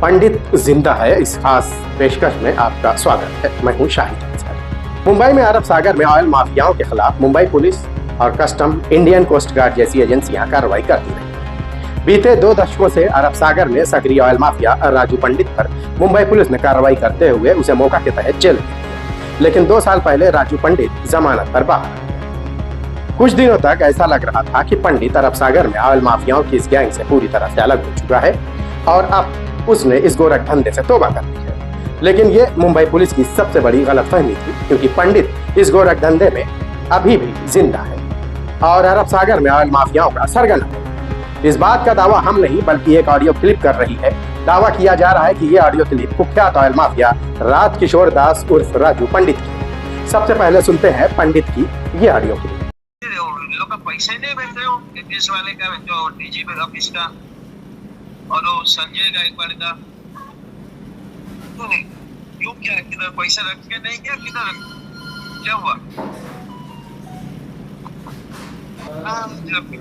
पंडित जिंदा है इस खास पेशकश में आपका स्वागत है। मैं हूं शाहिद अंसारी। मुंबई में अरब सागर में ऑयल माफियाओं के खिलाफ मुंबई पुलिस और कस्टम, इंडियन कोस्ट गार्ड जैसी एजेंसियां कार्रवाई करती रही। बीते 2 दशकों से अरब सागर में सक्रिय ऑयल माफिया राजू पंडित पर मुंबई पुलिस ने कार्रवाई करते हुए उसे मौका के तहत जेल भेज दिया। लेकिन 2 साल पहले राजू पंडित जमानत पर बाहर आए। कुछ दिनों तक ऐसा लग रहा था कि पंडित अरब सागर में ऑयल माफियाओं की इस गैंग से पूरी तरह से अलग हो चुका है और अब उसने इस गोरख धंधे से तौबा कर ली है। लेकिन ये मुंबई पुलिस की सबसे बड़ी गलतफहमी थी, क्योंकि पंडित इस गोरख धंधे में अभी भी जिंदा है और अरब सागर में ऑयल माफियाओं का सरगना है। इस बात का दावा हम नहीं बल्कि एक ऑडियो क्लिप कर रही है। दावा किया जा रहा है कि ये ऑडियो क्लिप कुख्यात ऑयल माफिया राज किशोर दास उर्फ राजू पंडित की। सबसे पहले सुनते हैं पंडित की ये ऑडियो क्लिप। लोग का पैसे नहीं भेज रहे हो, पुलिस वाले का जो डीजीपी ऑफिस का और वो संजय गायकवाड़ का तो नहीं क्यों, क्या किधर पैसा रख के नहीं, क्या किधर क्या हुआ?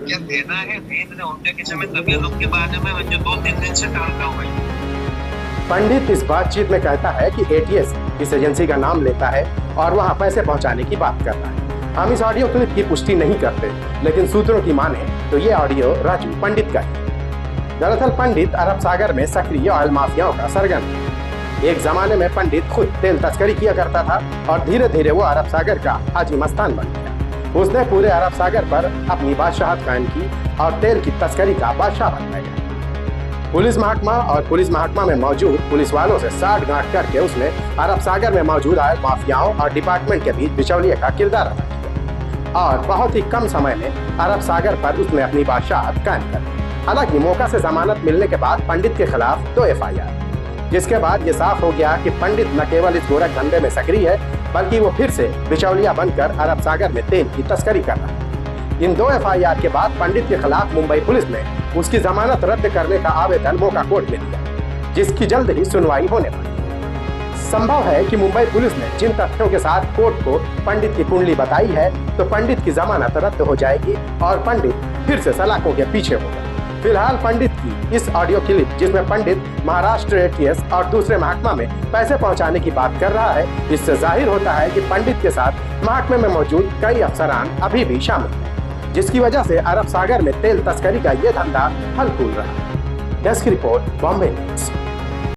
क्या देना है उनके किसी में तबियत के बारे में मुझे 2-3 दिन से टालता हूँ। पंडित इस बातचीत में कहता है कि एटीएस इस एजेंसी का नाम लेता है और वहां पैसे पहुंचाने की बात कर रहा है। हम इस ऑडियो क्लिप की पुष्टि नहीं करते, लेकिन सूत्रों की माने तो ये ऑडियो राजू पंडित का है। दरअसल पंडित अरब सागर में सक्रिय ऑयल माफियाओं का सरगना है। एक जमाने में पंडित खुद तेल तस्करी किया करता था और धीरे धीरे वो अरब सागर का हाजी मस्तान बन गया। उसने पूरे अरब सागर पर अपनी बादशाहत कायम की और तेल की तस्करी का बादशाह बन गया। पुलिस महकमा में मौजूद पुलिस वालों से साठ गांठ करके उसने अरब सागर में मौजूद ऑयल माफियाओं और डिपार्टमेंट के बीच बिचौलिए का किरदार अदा किया और बहुत ही कम समय में अरब सागर पर उसने अपनी बादशाहत कायम कर दी। हालांकि मौका से जमानत मिलने के बाद पंडित के खिलाफ 2 FIR, जिसके बाद ये साफ हो गया कि पंडित न केवल इस गोरख धंधे में सक्रिय है बल्कि वो फिर से बिचौलिया बनकर अरब सागर में तेल की तस्करी कर रहा है। इन 2 FIR के बाद पंडित के खिलाफ मुंबई पुलिस ने उसकी जमानत रद्द करने का आवेदन मोका कोर्ट में दिया, जिसकी जल्द ही सुनवाई होने वाली है। संभव है कि मुंबई पुलिस ने जिन तथ्यों के साथ कोर्ट को पंडित की कुंडली बताई है तो पंडित की जमानत रद्द हो जाएगी और पंडित फिर से सलाखों के पीछे होगा। फिलहाल पंडित की इस ऑडियो क्लिप, जिसमें पंडित महाराष्ट्र एटीएस और दूसरे महकमा में पैसे पहुंचाने की बात कर रहा है, इससे जाहिर होता है कि पंडित के साथ महकमे में मौजूद कई अफसरान अभी भी शामिल हैं, जिसकी वजह से अरब सागर में तेल तस्करी का ये धंधा फल फूल रहा है। Desk report, Bombay news.